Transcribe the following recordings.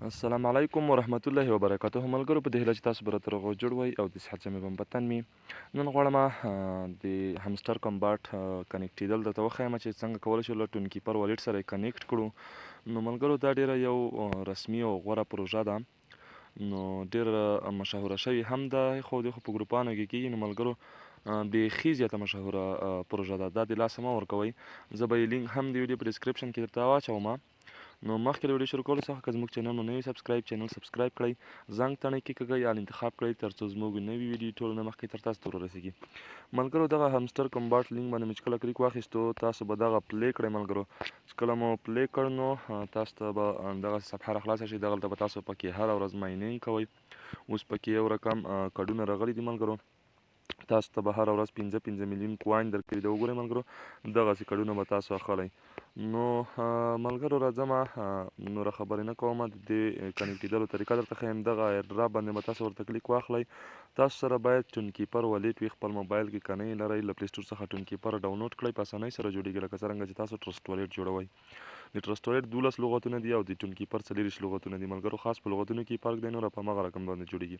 السلام علیکم ورحمت الله وبرکاته. ملګرو په دې هیله چې تاسو به راته روغ او جوړ وئ او د صحت جامې به په تن وي. نن غواړم د همسټر کمباټ کنیکټېدل درته وښیم چې څنګه کولی شو له ټون کیپر والټ سره یې کنیکټ کړو. نو ملګرو دا ډیره یو رسمي او غوره پروژه ده، نو ډیره مشهوره شوې هم ده، خو د په ګروپانو کې کېږي. نو ملګرو بیخي زیاته مشهوره پروژه ده، دا د لاسه مه ورکوئ. زه به یې لینک هم د ویډیو په ډسکرپشن کې درته واچوم. نو مخکې له ویډیو شروع کولو څخه که زموږ چینل مو نه وي سبسکرایب، چینل سبسکرایب کړئ، زنګ تڼۍ کې کږئ آل انتخاب کړئ تر څو زموږ نوي ویډیو ټول نه مخکې تر تاسو ته ورسیږي. ملګرو دغه همسټر کمباټ لینک باندې مې چې کله کلیک واخیستو تاسو به دغه پلی کړئ. ملګرو چې کله مو پلی کړ نو تاسو ته به دغه صفحه راخلاصه شي، دغلته به تاسو پکې هره ورځ ماینینګ کوئ. اوس پکې یو رقم کډونه راغلي دي ملګرو، تاسو ته به هره ورځ 5 میلیون کوین درکوي. د وګورئ ملګرو دغسې کډونه به تاسو اخلئ. نو ملګرو راځم نوره خبرې نه کوم، د دې کنیکټېدلو طریقه درته ښیم. دغه ایرډراپ باندې به تاسو ورته کلیک واخلئ. تاسو سره باید ټون کیپر والټ وي خپل موبایل کې، که نه یې لرئ له پلی سټور څخه ټون کیپر ډاونلوډ کړئ. په اسانۍ سره جوړېږي لکه څرنګه چې تاسو ټرسټ والټ جوړوئ. د ټرسټ والټ 12 لغتونه دي او د ټون کیپر 24 لغتونه دي. ملګرو خاص په لغتونو کې فرق دی، نور په همغه رقم باندې جوړېږي.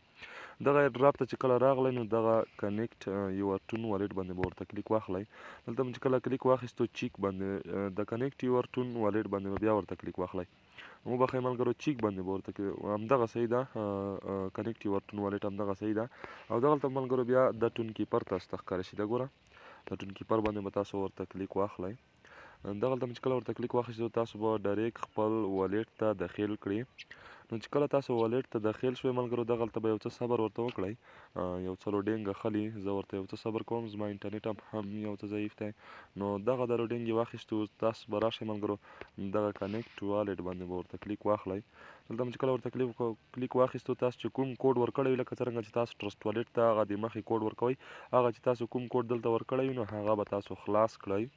دغه ایرډراپ ته چې کله راغلی نو دغه کنیکټ یور ټون والټ باندې به ورته کلیک واخلئ. دلته چې کله کلیک واخیستو چیک باندې د کنیکټ یور ټون والټ باندې به بیا ورته کلیک واخلئ. وبخئ ملګرو چیک باندې به ورته همدغه صحیح ده، کنیکټ یور ټون والټ همدغه صحیح ده. او دغلته ملګرو بیا د ټون کیپر تاسو ته ښکاره شي. دا ګوره د ټون کیپر باندې به تاسو ورته کلیک واخلئ. دغلته چې کله ورته کلیک واخیستو تاسو به ډایرکټ خپل والټ ته داخل کړئ. نو چې کله تاسو والټ ته داخل شوئ ملګرو دغلته به یو څه صبر ورته وکړئ. یو څه لوډینګ اخلي، زه ورته یو څه صبر کوم، زما انټرنیټ هم یو څه ضعیف دی. نو دغه د لوډینګ یې واخیستو تاسو به راشئ ملګرو دغه کنیکټ والټ باندې به ورته کلیک واخلئ. دلته چې کله ورته کلیک واخیستو تاسو چې کوم کوډ ورکړی وي، لکه څرنګه چې تاسو ټرسټ والټ ته هغه د مخې کوډ ورکوئ، هغه چې تاسو کوم کوډ دلته ورکړی وي نو هغه به تاسو خلاص کړئ.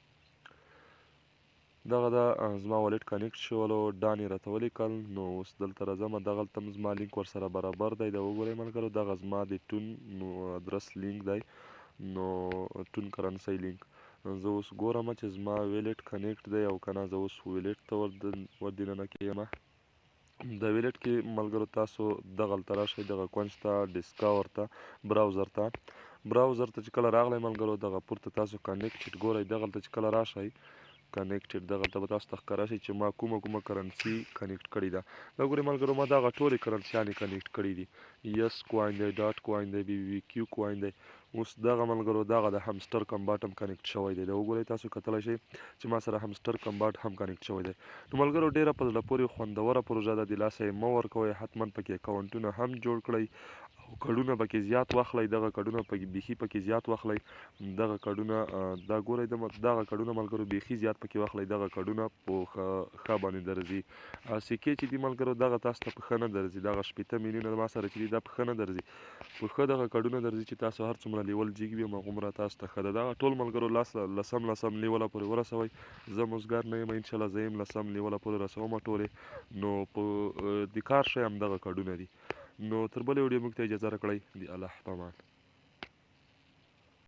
دغه د زما والټ کنیکټ شولو ډان یې راته ولیکل. نو اوس دلته راځم، دغلته هم زما لینک ورسره برابر دی. دا وګورئ ملګرو دغه زما د ټون ادرس لینک دی، نو ټون کرنسۍ لینک. زه اوس ګورم چې زما ویلټ کنیکټ دی او که نه. زه اوس ویلټ ته ور دننه کېږم. د ویلټ کې ملګرو تاسو دغلته راشئ، دغه کونج ته ډسکاور ته براوزر ته چې کله راغلی ملګرو دغه پورته تاسو کنیکټډ ګورئ. دغلته چې کله راشئ کنیکټډ دغلته به تاسو ته ښکاره شي چې ما کومه کرنسي کنیکټ کړې ده. دا ګورئ ملګرو ما دغه ټولې کرنسیانې کنیکټ کړي دي. یس کوین دی، ډاټ کوین دی، بي بي کیو کوین دی. اوس دغه ملګرو دغه د همسټر کمباټ هم کنیکټ شوی دی. دا وګورئ تاسو کتلی شئ چې ما سره همسټر کمباټ هم کنیکټ شوی دی. نو ملګرو ډیره په زړه پورې خوندوره پروژه ده، د لاسه یې مه ورکوئ. حتما پکې اکاونټونه هم جوړ کړئ او کډونه پکې زیات واخلئ. دغه کډونه بیخي پکې زیات واخلئ. دغه کډونه دا ګورئ دغه کډونه ملګرو بیخي زیات پکې واخلئ. دغه کډونه په ښه باندې درځي. سکې چې دي ملګرو دغه تاسو ته په ښه نه درځي. دغه 80 میلیونه ما سره چې دي دا په ښه نه درځي. په ښه دغه کډونه درځي چې تاسو هر څومره لیول جګ وي هماغومره تاسو ته ښه ده. دغه ټول ملګرو لسم لیوله پورې ورسوئ. زه مزګر نه یم انشاءالله، زه یم لسم لیوله پورې رسوم ټولې. نو په د کار شی همدغه کډونه دي. نو تر بلې ویډیو موږ ته اجازه راکړئ. د الله په امان.